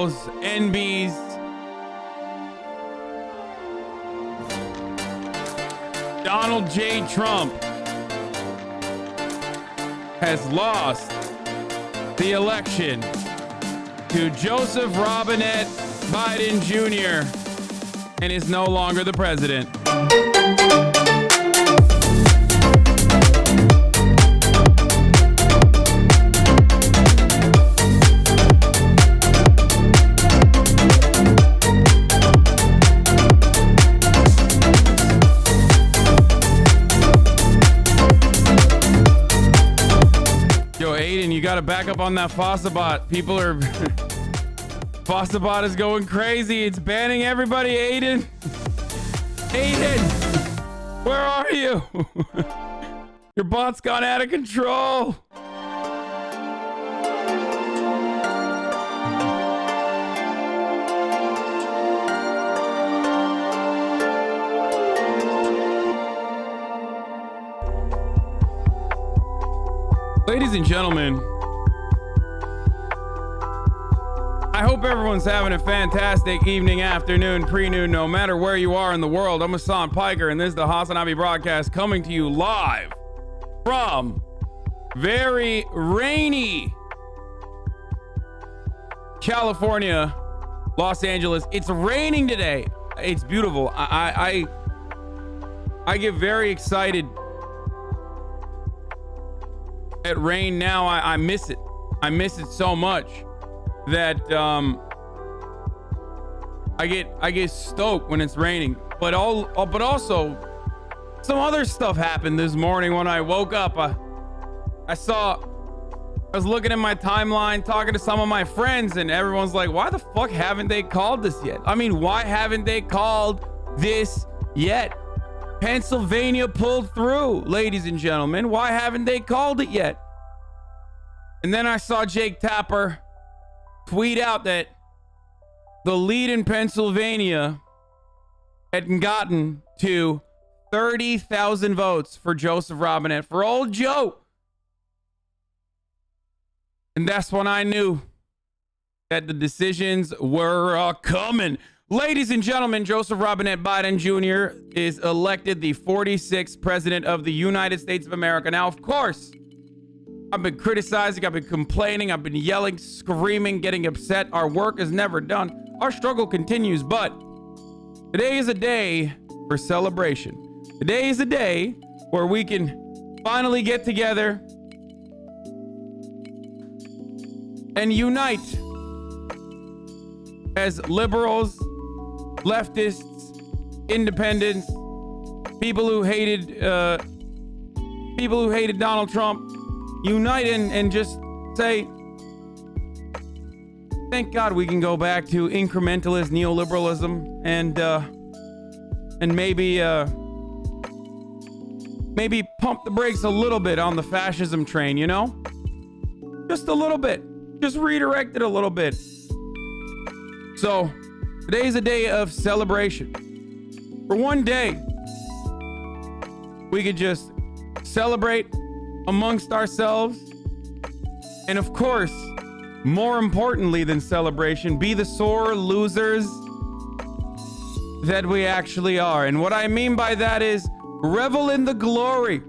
liberals, NBs, Donald J. Trump has lost the election to Joseph Robinette Biden Jr. and is no longer the president. Yo, Aiden, you got to back up on that Fossabot. People are... Fossabot is going crazy. It's banning everybody, Aiden. Aiden, where are you? Your bot's gone out of control. Ladies and gentlemen, I hope everyone's having a fantastic evening, afternoon, pre-noon, no matter where you are in the world. I'm Hasan Piker, and this is the Hasanabi broadcast coming to you live from very rainy California, Los Angeles. It's raining today. It's beautiful. I get very excited at rain now. I miss it. I miss it so much that I get stoked when it's raining. But also some other stuff happened this morning when I woke up. I was looking at my timeline, talking to some of my friends, and everyone's like, why the fuck haven't they called this yet? I mean, why haven't they called this yet? Pennsylvania pulled through, ladies and gentlemen. Why haven't they called it yet? And then I saw Jake Tapper tweet out that the lead in Pennsylvania had gotten to 30,000 votes for Joseph Robinette, for old Joe. And that's when I knew that the decisions were coming. Ladies and gentlemen, Joseph Robinette Biden Jr. is elected the 46th president of the United States of America. Now, of course, I've been criticizing, I've been complaining, I've been yelling, screaming, getting upset. Our work is never done. Our struggle continues, but today is a day for celebration. Today is a day where we can finally get together and unite as liberals, leftists, independents, people who hated Donald Trump, unite and just say, thank God we can go back to incrementalist neoliberalism and maybe pump the brakes a little bit on the fascism train, you know? Just a little bit. Just redirect it a little bit. So today is a day of celebration. For one day, we could just celebrate amongst ourselves. And of course, more importantly than celebration, be the sore losers that we actually are. And what I mean by that is revel in the glory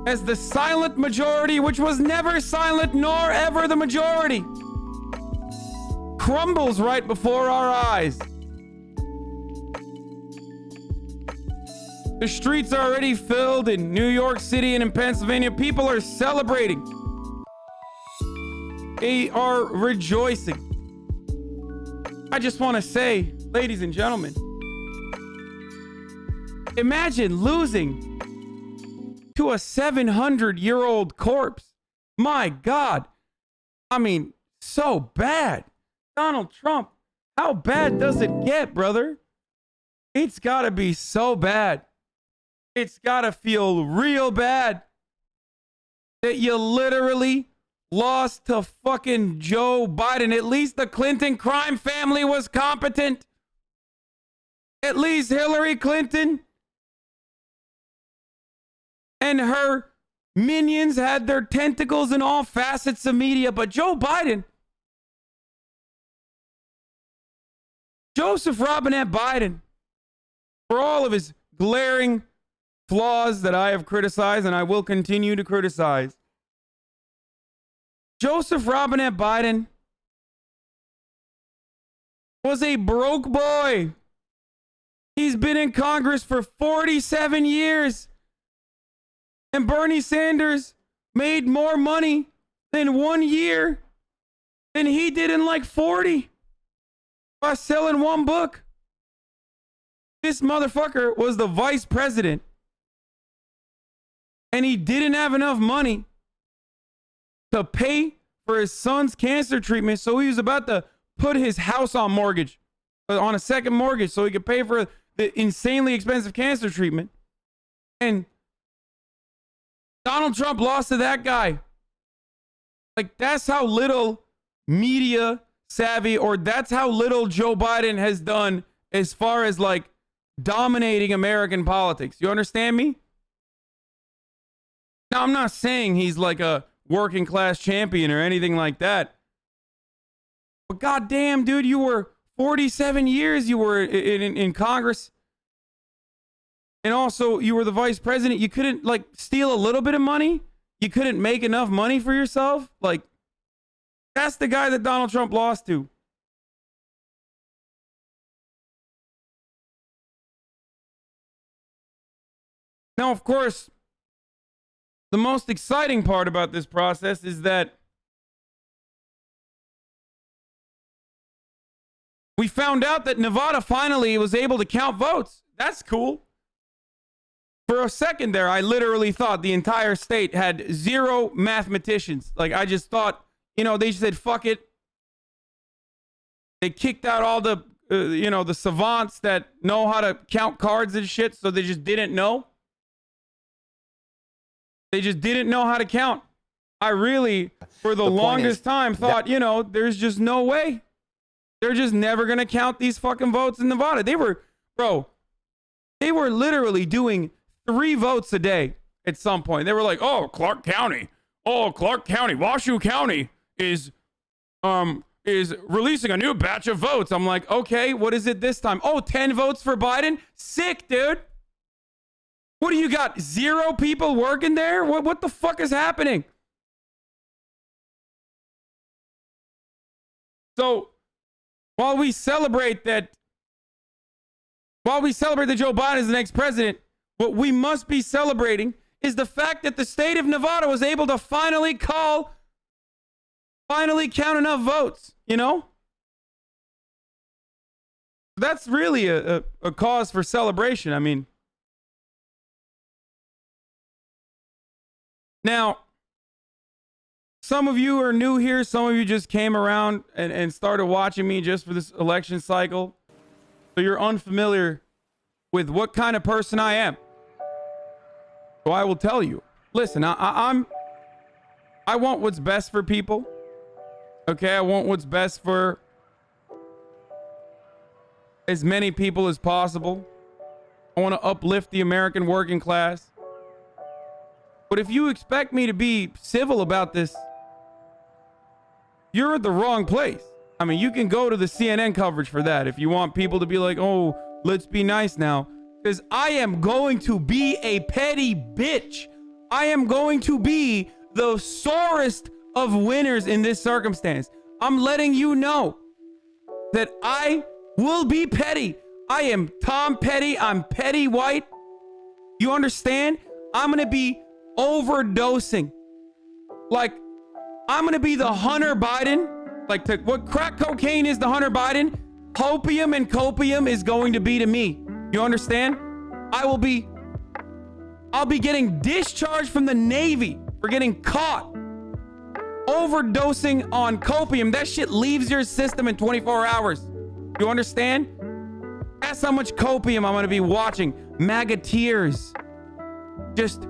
as the silent majority, which was never silent nor ever the majority, crumbles right before our eyes. The streets are already filled in New York City and in Pennsylvania. People are celebrating. They are rejoicing. I just want to say, ladies and gentlemen, imagine losing to a 700-year-old corpse. My God. I mean, so bad. Donald Trump, how bad does it get, brother? It's got to be so bad. It's got to feel real bad that you literally lost to fucking Joe Biden. At least the Clinton crime family was competent. At least Hillary Clinton and her minions had their tentacles in all facets of media. But Joe Biden, Joseph Robinette Biden, for all of his glaring flaws that I have criticized and I will continue to criticize, Joseph Robinette Biden was a broke boy. He's been in Congress for 47 years. And Bernie Sanders made more money in 1 year than he did in like 40 by selling one book. This motherfucker was the vice president. And he didn't have enough money to pay for his son's cancer treatment. So he was about to put his house on mortgage, on a second mortgage, so he could pay for the insanely expensive cancer treatment. And Donald Trump lost to that guy. Like, that's how little media savvy, or that's how little Joe Biden has done as far as like dominating American politics. You understand me? Now, I'm not saying he's like a working class champion or anything like that. But goddamn, dude, you were 47 years you were in Congress. And also, you were the vice president. You couldn't, like, steal a little bit of money? You couldn't make enough money for yourself? Like, that's the guy that Donald Trump lost to. Now, of course, the most exciting part about this process is that we found out that Nevada finally was able to count votes. That's cool. For a second there, I literally thought the entire state had zero mathematicians. Like, I just thought, you know, they said, fuck it. They kicked out all the, the savants that know how to count cards and shit, so they just didn't know. They just didn't know how to count. I really, for the longest time, thought, there's just no way. They're just never going to count these fucking votes in Nevada. They were literally doing 3 votes a day at some point. They were like, oh, Clark County, Washoe County is releasing a new batch of votes. I'm like, okay, what is it this time? Oh, 10 votes for Biden? Sick, dude. What do you got? 0 people working there? What the fuck is happening? So while we celebrate that Joe Biden is the next president, what we must be celebrating is the fact that the state of Nevada was able to finally count enough votes, That's really a cause for celebration. I mean, now, some of you are new here. Some of you just came around and started watching me just for this election cycle. So you're unfamiliar with what kind of person I am. So I will tell you. Listen, I want what's best for people. Okay, I want what's best for as many people as possible. I want to uplift the American working class. But if you expect me to be civil about this, you're at the wrong place. I mean, you can go to the CNN coverage for that if you want people to be like, oh, let's be nice now. Because I am going to be a petty bitch. I am going to be the sorest of winners in this circumstance. I'm letting you know that I will be petty. I am Tom Petty. I'm Petty White. You understand? I'm going to be overdosing. Like, I'm going to be the Hunter Biden. Like, what crack cocaine is to Hunter Biden, opium and copium is going to be to me. You understand? I'll be getting discharged from the Navy for getting caught overdosing on copium. That shit leaves your system in 24 hours. You understand? That's how much copium I'm going to be watching. MAGA tears. Just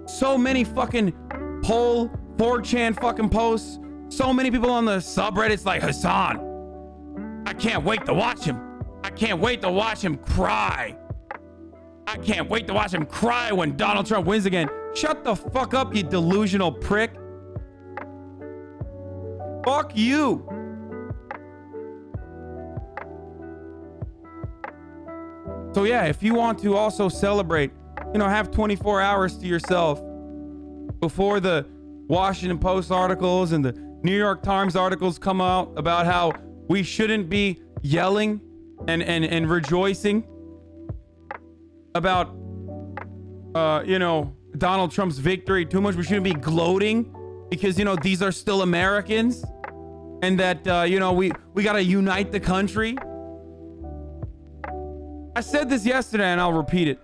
so many fucking poll 4chan fucking posts. So many people on the subreddits like, Hasan, I can't wait to watch him. I can't wait to watch him cry. I can't wait to watch him cry when Donald Trump wins again. Shut the fuck up, you delusional prick. Fuck you. So yeah, if you want to also celebrate, you know, have 24 hours to yourself before the Washington Post articles and the New York Times articles come out about how we shouldn't be yelling and rejoicing about, you know, Donald Trump's victory too much. We shouldn't be gloating because, you know, these are still Americans and that, you know, we got to unite the country. I said this yesterday and I'll repeat it.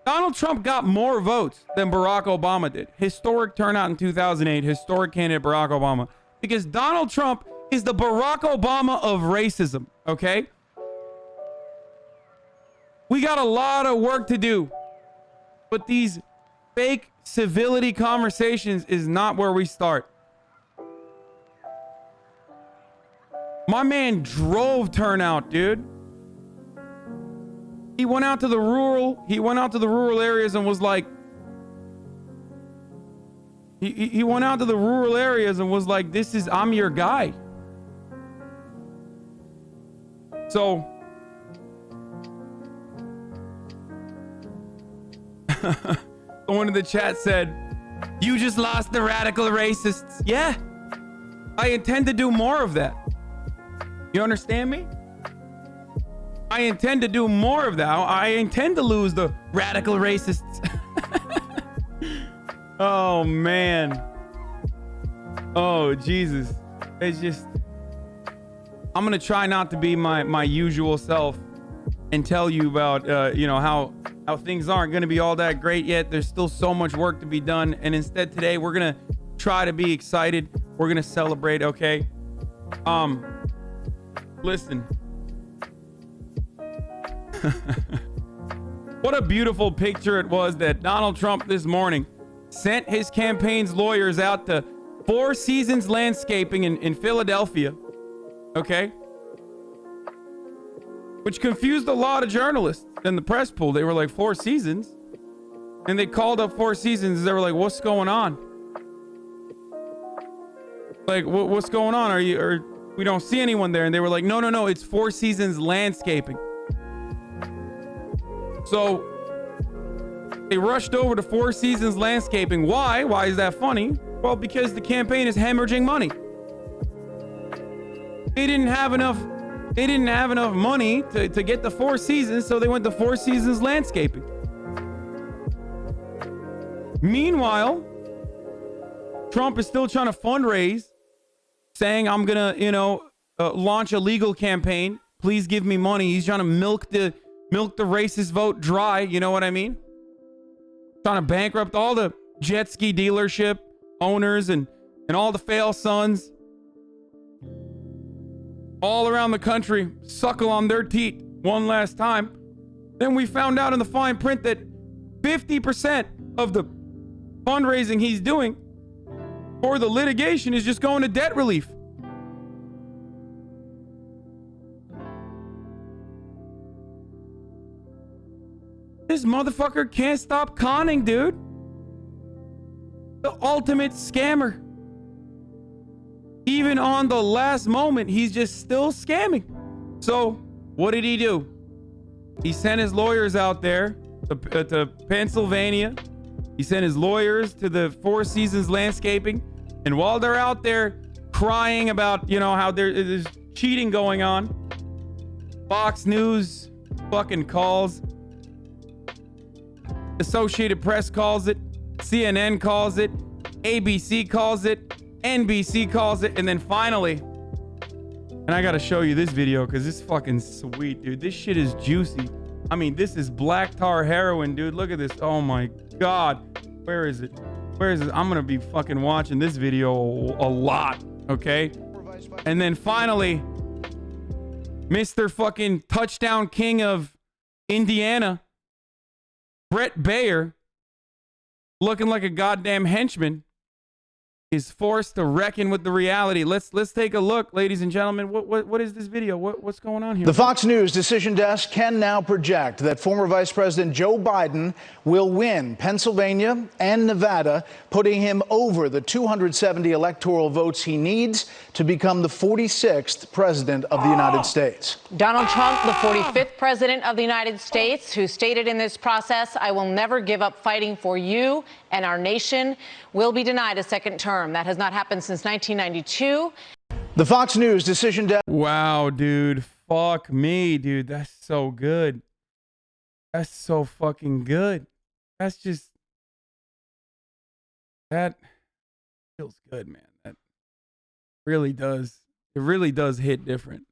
Donald Trump got more votes than Barack Obama did. Historic turnout in 2008. Historic candidate Barack Obama. Because Donald Trump is the Barack Obama of racism. Okay? We got a lot of work to do. But these fake civility conversations is not where we start. My man drove turnout, dude. He went out to the rural areas and was like, he went out to the rural areas and was like, I'm your guy. So someone in the chat said, you just lost the radical racists. Yeah, I intend to do more of that. You understand me? I intend to do more of that. I intend to lose the radical racists. Oh, man. Oh, Jesus. It's just... I'm going to try not to be my usual self and tell you about, you know, how things aren't going to be all that great yet. There's still so much work to be done. And instead today, we're going to try to be excited. We're going to celebrate, okay? Listen. What a beautiful picture it was that Donald Trump this morning sent his campaign's lawyers out to Four Seasons Landscaping in Philadelphia. Okay? Which confused a lot of journalists in the press pool. They were like, Four Seasons? And they called up Four Seasons. They were like, what's going on? Like, what's going on? We don't see anyone there. And they were like, no, it's Four Seasons Landscaping. So they rushed over to Four Seasons Landscaping. Why? Why is that funny? Well, because the campaign is hemorrhaging money. They didn't have enough money to get the Four Seasons, so they went to Four Seasons Landscaping. Meanwhile, Trump is still trying to fundraise, saying, I'm gonna, you know, launch a legal campaign. Please give me money. He's trying to milk the racist vote dry. You know what I mean? Trying to bankrupt all the jet ski dealership owners and all the fail sons all around the country suckle on their teat one last time. Then we found out in the fine print that 50% of the fundraising he's doing for the litigation is just going to debt relief. This motherfucker can't stop conning, dude. The ultimate scammer. Even on the last moment, he's just still scamming. So, what did he do? He sent his lawyers out there to Pennsylvania. He sent his lawyers to the Four Seasons Landscaping. And while they're out there crying about, you know, how there's cheating going on, Fox News fucking calls. Associated Press calls it. CNN calls it. ABC calls it. NBC calls it. And then finally, and I gotta show you this video because it's fucking sweet, dude. This shit is juicy. I mean, this is black tar heroin, dude. Look at this. Oh my God. Where is it? Where is it? I'm gonna be fucking watching this video a lot, okay? And then finally, Mr. fucking touchdown king of Indiana, Brett Baer, looking like a goddamn henchman, is forced to reckon with the reality. Let's take a look, ladies and gentlemen. What is this video? What's going on here? The Fox News decision desk can now project that former Vice President Joe Biden will win Pennsylvania and Nevada, putting him over the 270 electoral votes he needs to become the 46th president of the United States. Donald Trump, the 45th president of the United States, who stated in this process, "I will never give up fighting for you and our nation," will be denied a second term. That has not happened since 1992. The Fox News decision desk. Wow, dude. Fuck me, dude. That's so good. That's so fucking good. That's just... That feels good, man. That really does. It really does hit different.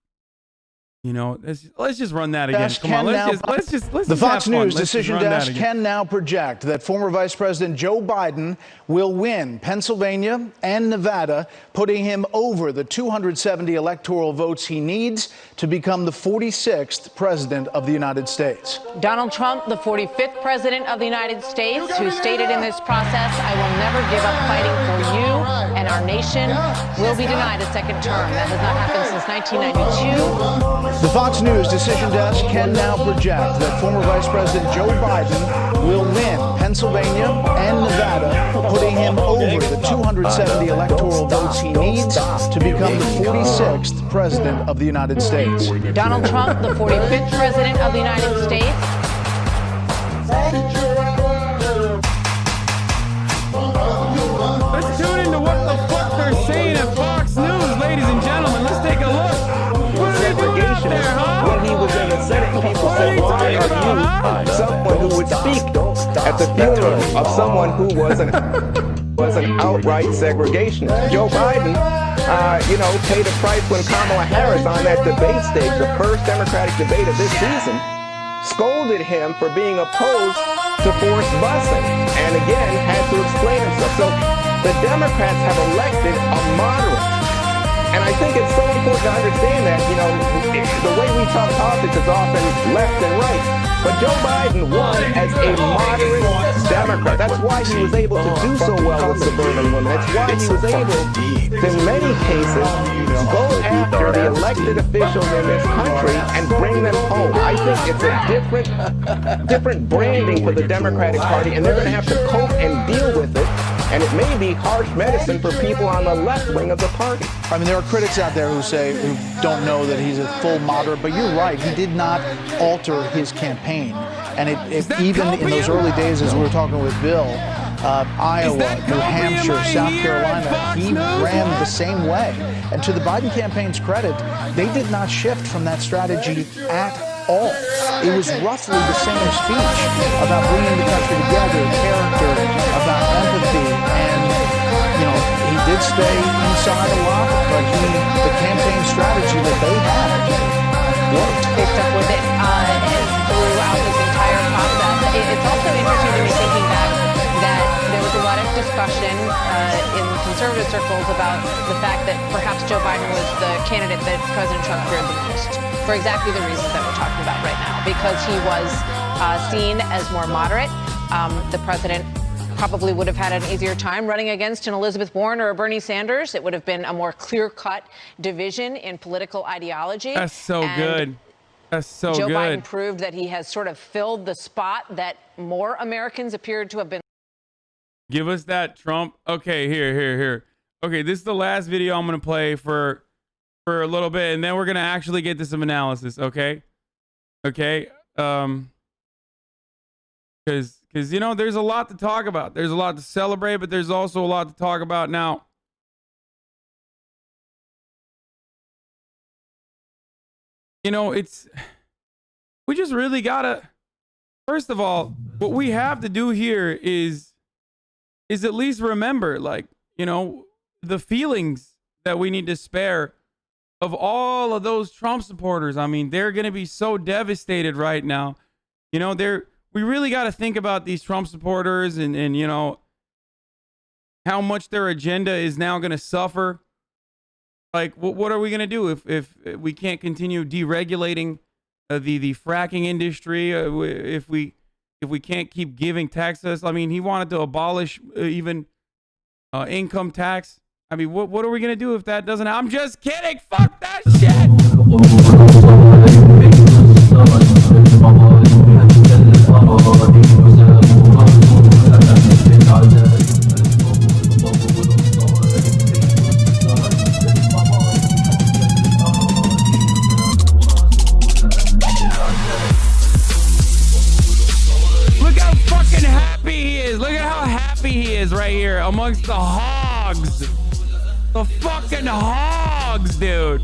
You know, let's just run that again. Come on, let's just The Fox News decision desk can now project that former Vice President Joe Biden will win Pennsylvania and Nevada, putting him over the 270 electoral votes he needs to become the 46th president of the United States. Donald Trump, the 45th president of the United States, who stated in this process, "I will never give up fighting for you and our nation," will be denied a second term. That has not happened since 1992. The Fox News decision desk can now project that former Vice President Joe Biden will win Pennsylvania and Nevada, putting him over the 270 electoral votes he needs to become the 46th president of the United States. Donald Trump, the 45th president of the United States. Let's tune into what the fuck they're saying at Fox News, ladies and gentlemen. Let's take a look. What are they doing out there, huh? When he was in the Senate, people said, "Why are you someone who would speak at the funeral of someone who was an outright segregationist?" Joe Biden, paid a price when Kamala Harris on that debate stage, the first Democratic debate of this season, scolded him for being opposed to forced busing, and again had to explain himself. So the Democrats have elected a moderate. And I think it's so important to understand that, the way we talk politics is often left and right. But Joe Biden won as a moderate Democrat. That's why he was able to do so well with suburban women. That's why he was able to, in many cases, go after the elected officials in this country and bring them home. I think it's a different branding for the Democratic Party, and they're going to have to cope and deal with it. And it may be harsh medicine for people on the left wing of the party. I mean, there are critics out there who don't know that he's a full moderate, but you're right. He did not alter his campaign. And even in those early days, as we were talking with Bill, Iowa, New Hampshire, South Carolina, he ran the same way. And to the Biden campaign's credit, they did not shift from that strategy at all. It was roughly the same speech about bringing the country together, character, about empathy, and he did stay inside a lot, but the campaign strategy that they had worked. They stuck with it throughout this entire process. It's also interesting to me thinking back that there was a lot of discussion in conservative circles about the fact that perhaps Joe Biden was the candidate that President Trump feared the most, for exactly the reasons that we're talking about right now, because he was seen as more moderate. The president probably would have had an easier time running against an Elizabeth Warren or a Bernie Sanders. It would have been a more clear-cut division in political ideology. That's so good. That's so Joe good. Biden proved that he has sort of filled the spot that more Americans appeared to have been. Give us that, Trump. Okay, here. Okay, this is the last video I'm going to play for a little bit, and then we're going to actually get to some analysis, okay? Okay? Because there's a lot to talk about. There's a lot to celebrate, but there's also a lot to talk about now. We just really gotta, first of all, what we have to do here is at least remember, the feelings that we need to spare of all of those Trump supporters. I mean, they're going to be so devastated right now. We really got to think about these Trump supporters and how much their agenda is now going to suffer. Like, what are we going to do if we can't continue deregulating the fracking industry? If we can't keep giving Texas, I mean, he wanted to abolish even income tax. I mean, what are we gonna do if that doesn't? I'm just kidding. Fuck that shit. Look how fucking happy he is. Look at how happy he is right here amongst the hogs. The fucking hogs, dude.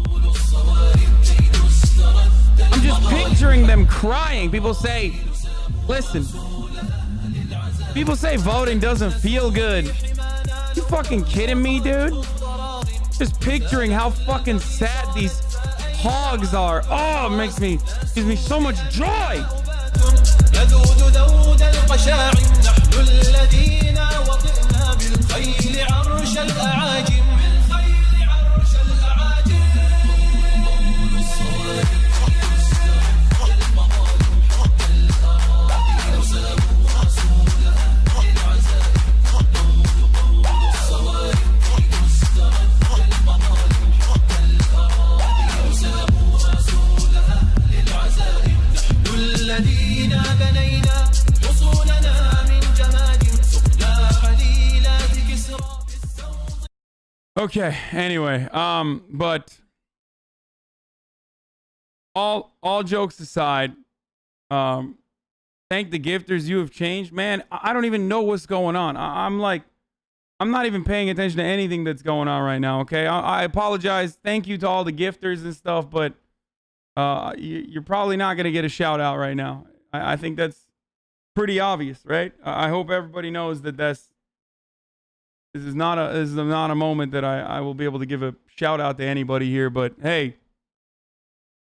I'm just picturing them crying. People say, listen, people say voting doesn't feel good. You fucking kidding me, dude? Just picturing how fucking sad these hogs are. Oh, it gives me so much joy. Okay, anyway, but all jokes aside, thank the gifters, you have changed. Man, I don't even know what's going on. I'm not even paying attention to anything that's going on right now, okay? I apologize. Thank you to all the gifters and stuff, but you're probably not going to get a shout out right now. I think that's pretty obvious, right? I hope everybody knows that this is not a moment that I will be able to give a shout out to anybody here, but hey,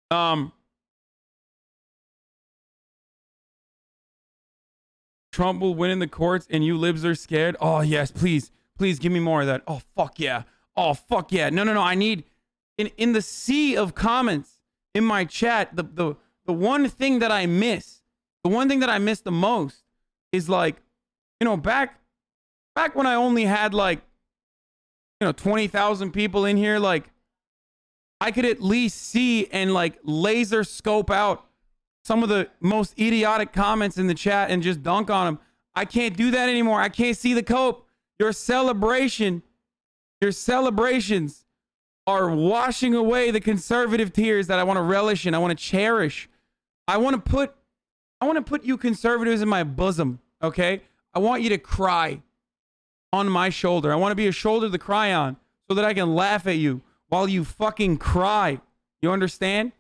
Trump will win in the courts and you libs are scared. Oh yes, please give me more of that. Oh fuck yeah. No, I need in the sea of comments in my chat, the one thing that I miss, the one thing that I miss the most is, like, you know, back when I only had, like, you know, 20,000 people in here, like, I could at least see and, like, laser scope out some of the most idiotic comments in the chat and just dunk on them. I can't do that anymore. I can't see the cope. Your celebrations are washing away the conservative tears that I want to relish in. I want to cherish. I want to put you conservatives in my bosom, okay? I want you to cry on my shoulder. I want to be a shoulder to cry on so that I can laugh at you while you fucking cry. You understand?